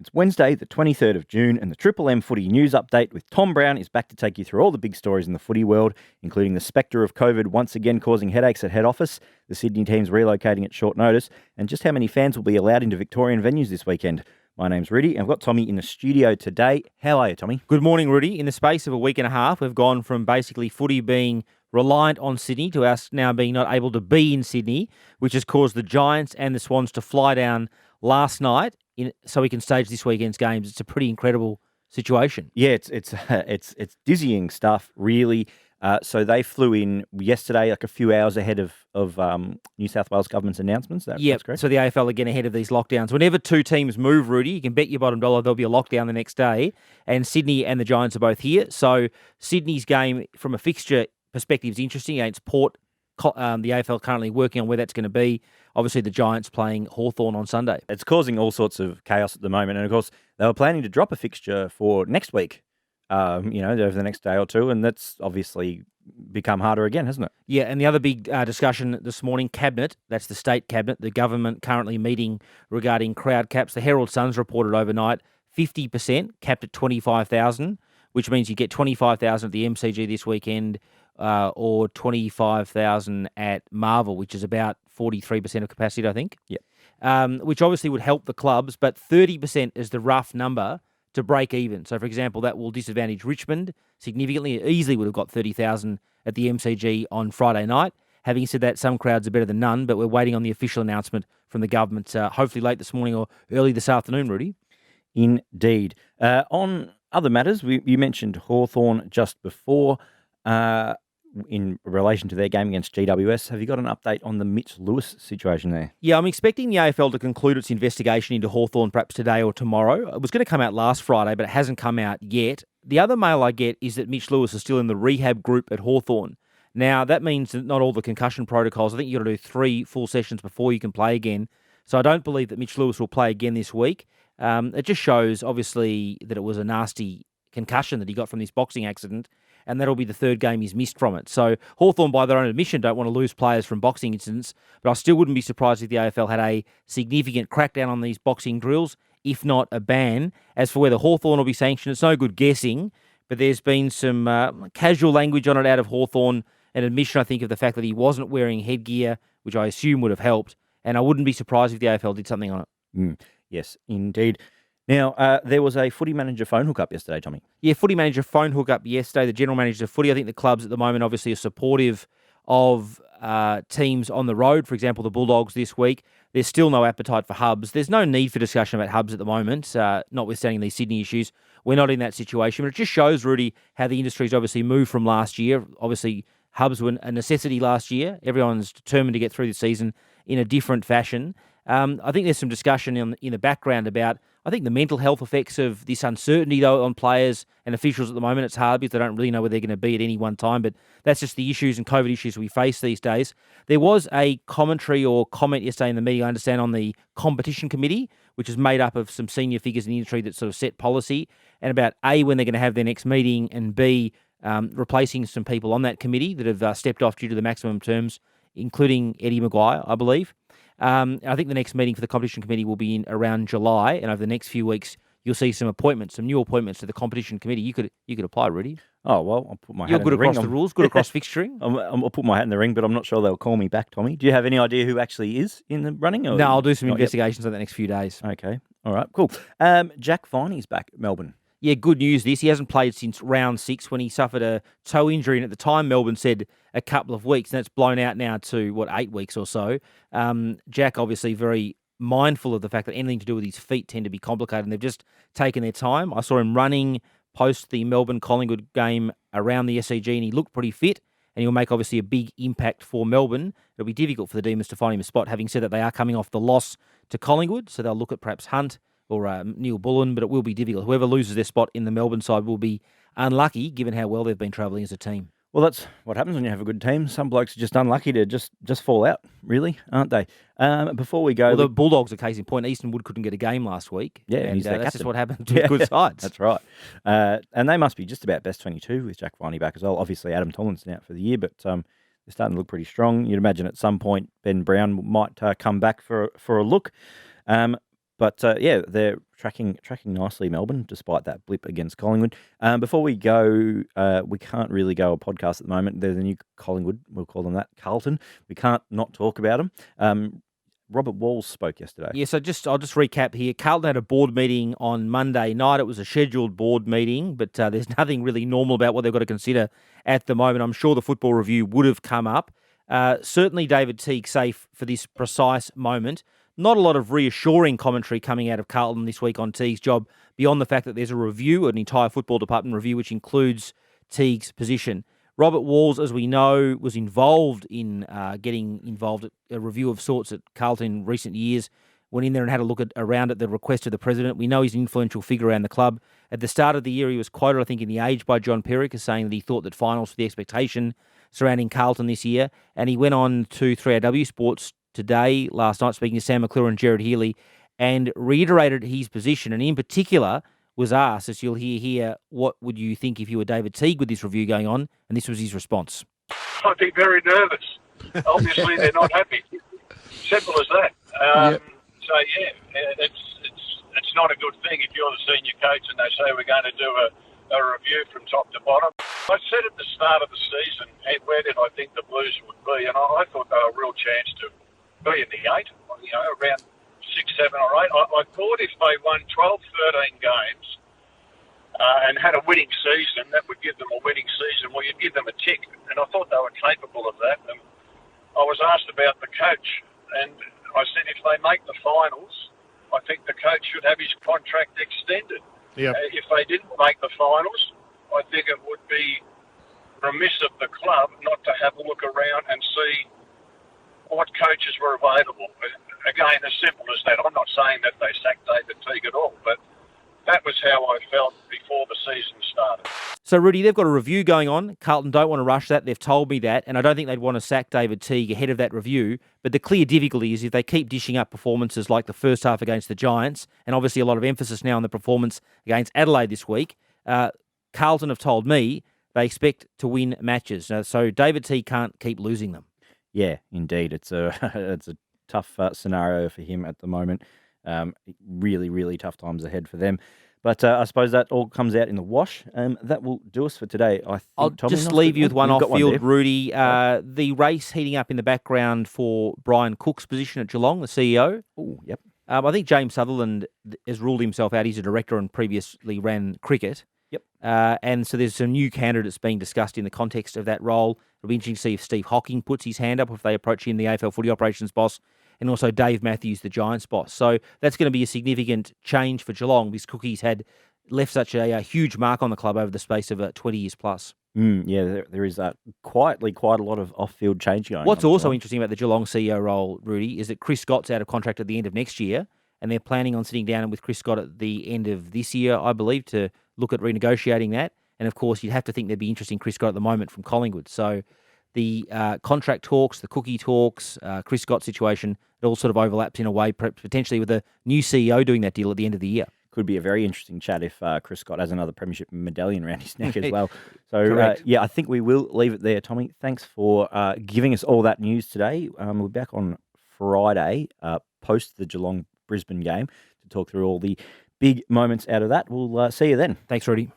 It's Wednesday, the 23rd of June, and the Triple M Footy News Update with Tom Browne is back to take you through all the big stories in the footy world, including the spectre of COVID once again causing headaches at head office, the Sydney teams relocating at short notice, and just how many fans will be allowed into Victorian venues this weekend. My name's Rudy, and I've got Tommy in the studio today. How are you, Tommy? Good morning, Rudy. In the space of a week and a half, we've gone from basically footy being reliant on Sydney to us now being not able to be in Sydney, which has caused the Giants and the Swans to fly down last night so we can stage this weekend's games. It's a pretty incredible situation. Yeah, it's dizzying stuff, really. So they flew in yesterday, like a few hours ahead of New South Wales government's announcements. That's correct. So the AFL are getting ahead of these lockdowns. Whenever two teams move, Rudy, you can bet your bottom dollar there'll be a lockdown the next day. And Sydney and the Giants are both here. So Sydney's game, from a fixture perspective, is interesting against Port. The AFL currently working on where that's going to be. Obviously, the Giants playing Hawthorn on Sunday. It's causing all sorts of chaos at the moment. And, of course, they were planning to drop a fixture for next week, over the next day or two. And that's obviously become harder again, hasn't it? Yeah, and the other big discussion this morning, Cabinet, that's the state Cabinet, the government currently meeting regarding crowd caps. The Herald Sun's reported overnight 50% capped at 25,000, which means you get 25,000 at the MCG this weekend, or 25,000 at Marvel, which is about 43% of capacity, I think. Yeah. Which obviously would help the clubs, but 30% is the rough number to break even. So, for example, that will disadvantage Richmond significantly. It easily would have got 30,000 at the MCG on Friday night. Having said that, some crowds are better than none, but we're waiting on the official announcement from the government, hopefully late this morning or early this afternoon, Rudy. Indeed. On other matters, you mentioned Hawthorn just before. In relation to their game against GWS, have you got an update on the Mitch Lewis situation there? Yeah, I'm expecting the AFL to conclude its investigation into Hawthorn perhaps today or tomorrow. It was going to come out last Friday, but it hasn't come out yet. The other mail I get is that Mitch Lewis is still in the rehab group at Hawthorn. Now, that means that not all the concussion protocols, I think you've got to do 3 full sessions before you can play again. So I don't believe that Mitch Lewis will play again this week. It just shows, obviously, that it was a nasty concussion that he got from this boxing accident, and that'll be the third game he's missed from it. So Hawthorn, by their own admission, don't want to lose players from boxing incidents, but I still wouldn't be surprised if the AFL had a significant crackdown on these boxing drills, if not a ban. As for whether Hawthorn will be sanctioned, it's no good guessing, but there's been some casual language on it out of Hawthorn, an admission, I think, of the fact that he wasn't wearing headgear, which I assume would have helped, and I wouldn't be surprised if the AFL did something on it. Yes, indeed. Now, there was a footy manager phone hookup yesterday, Tommy. Yeah, footy manager phone hookup yesterday. The general manager of footy, I think the clubs at the moment obviously are supportive of teams on the road. For example, the Bulldogs this week. There's still no appetite for hubs. There's no need for discussion about hubs at the moment, notwithstanding these Sydney issues. We're not in that situation. But it just shows, Rudy, how the industry's obviously moved from last year. Obviously, hubs were a necessity last year. Everyone's determined to get through the season in a different fashion. I think there's some discussion in the background about, I think, the mental health effects of this uncertainty, though, on players and officials at the moment. It's hard because they don't really know where they're going to be at any one time, but that's just the issues and COVID issues we face these days. There was a commentary or comment yesterday in the meeting, I understand, on the competition committee, which is made up of some senior figures in the industry that sort of set policy, and about A, when they're going to have their next meeting, and B, replacing some people on that committee that have stepped off due to the maximum terms, including Eddie Maguire, I believe. I think the next meeting for the competition committee will be in around July, and over the next few weeks, you'll see some new appointments to the competition committee. You could apply, Rudy. Oh, well, I'll put my hat in the ring. You're good across the rules, good across fixturing. I'll put my hat in the ring, but I'm not sure they'll call me back, Tommy. Do you have any idea who actually is in the running? Or no, I'll do some investigations over the next few days. Okay. All right, cool. Jack Viney's back at Melbourne. Yeah, good news this. He hasn't played since round 6 when he suffered a toe injury, and at the time Melbourne said a couple of weeks, and that's blown out now to, 8 weeks or so. Jack obviously very mindful of the fact that anything to do with his feet tend to be complicated, and they've just taken their time. I saw him running post the Melbourne-Collingwood game around the SCG, and he looked pretty fit, and he'll make obviously a big impact for Melbourne. It'll be difficult for the Demons to find him a spot, having said that they are coming off the loss to Collingwood, so they'll look at perhaps Hunt or Neil Bullen, but it will be difficult. Whoever loses their spot in the Melbourne side will be unlucky, given how well they've been travelling as a team. Well, that's what happens when you have a good team. Some blokes are just unlucky to just fall out, really, aren't they? Before we go... Well, the Bulldogs are case in point. Easton Wood couldn't get a game last week. Yeah, and that's just what happens to good sides. That's right. And they must be just about best 22 with Jack Viney back as well. Obviously, Adam Tomlinson out for the year, but they're starting to look pretty strong. You'd imagine at some point Ben Browne might come back for a look. But yeah, they're tracking nicely, Melbourne, despite that blip against Collingwood. Before we go, we can't really go a podcast at the moment. They're the new Collingwood, we'll call them that, Carlton. We can't not talk about them. Robert Walls spoke yesterday. Yeah, so I'll just recap here. Carlton had a board meeting on Monday night. It was a scheduled board meeting, but there's nothing really normal about what they've got to consider at the moment. I'm sure the football review would have come up. Certainly David Teague safe for this precise moment. Not a lot of reassuring commentary coming out of Carlton this week on Teague's job, beyond the fact that there's a review, an entire football department review, which includes Teague's position. Robert Walls, as we know, was involved in getting involved at a review of sorts at Carlton in recent years. Went in there and had a look around at the request of the president. We know he's an influential figure around the club. At the start of the year, he was quoted, I think, in The Age by John Perrick as saying that he thought that finals were the expectation surrounding Carlton this year. And he went on to 3AW Sports today, last night, speaking to Sam McClure and Gerard Healy, and reiterated his position, and in particular was asked, as you'll hear here, what would you think if you were David Teague with this review going on? And this was his response. I'd be very nervous. Obviously, they're not happy. Simple as that. So, it's not a good thing if you're the senior coach and they say we're going to do a review from top to bottom. I said at the start of the season, where did I think the Blues would be? And I thought they were a real chance to be in the 8, around 6, 7 or 8. I thought if they won 12, 13 games and had a winning season, that would give them a winning season. Well, you'd give them a tick. And I thought they were capable of that. And I was asked about the coach, and I said if they make the finals, I think the coach should have his contract extended. Yep. If they didn't make the finals, I think it would be remiss of the club not to have a look around and see what coaches were available. Again, as simple as that. I'm not saying that they sacked David Teague at all, but that was how I felt before the season started. So, Rudy, they've got a review going on. Carlton don't want to rush that. They've told me that, and I don't think they'd want to sack David Teague ahead of that review. But the clear difficulty is if they keep dishing up performances like the first half against the Giants, and obviously a lot of emphasis now on the performance against Adelaide this week, Carlton have told me they expect to win matches. So David Teague can't keep losing them. Yeah, indeed. It's a tough scenario for him at the moment. Really, really tough times ahead for them. But I suppose that all comes out in the wash. That will do us for today. I'll just leave you with one off-field, Rudy. The race heating up in the background for Brian Cook's position at Geelong, the CEO. Oh, yep. I think James Sutherland has ruled himself out. He's a director and previously ran cricket. Yep. And so there's some new candidates being discussed in the context of that role. It'll be interesting to see if Steve Hocking puts his hand up, if they approach him, the AFL Footy Operations boss, and also Dave Matthews, the Giants boss. So that's going to be a significant change for Geelong, because Cookie's had left such a huge mark on the club over the space of 20 years plus. Yeah, there is quietly quite a lot of off-field change going on. What's also interesting about the Geelong CEO role, Rudy, is that Chris Scott's out of contract at the end of next year, and they're planning on sitting down with Chris Scott at the end of this year, I believe, to look at renegotiating that. And, of course, you'd have to think there'd be interest in Chris Scott at the moment from Collingwood. So the contract talks, the Cookie talks, Chris Scott situation, it all sort of overlaps in a way, potentially with a new CEO doing that deal at the end of the year. Could be a very interesting chat if Chris Scott has another premiership medallion around his neck as well. So, yeah, I think we will leave it there, Tommy. Thanks for giving us all that news today. We're back on Friday, post the Geelong-Brisbane game, to talk through all the big moments out of that. We'll see you then. Thanks, Rudy.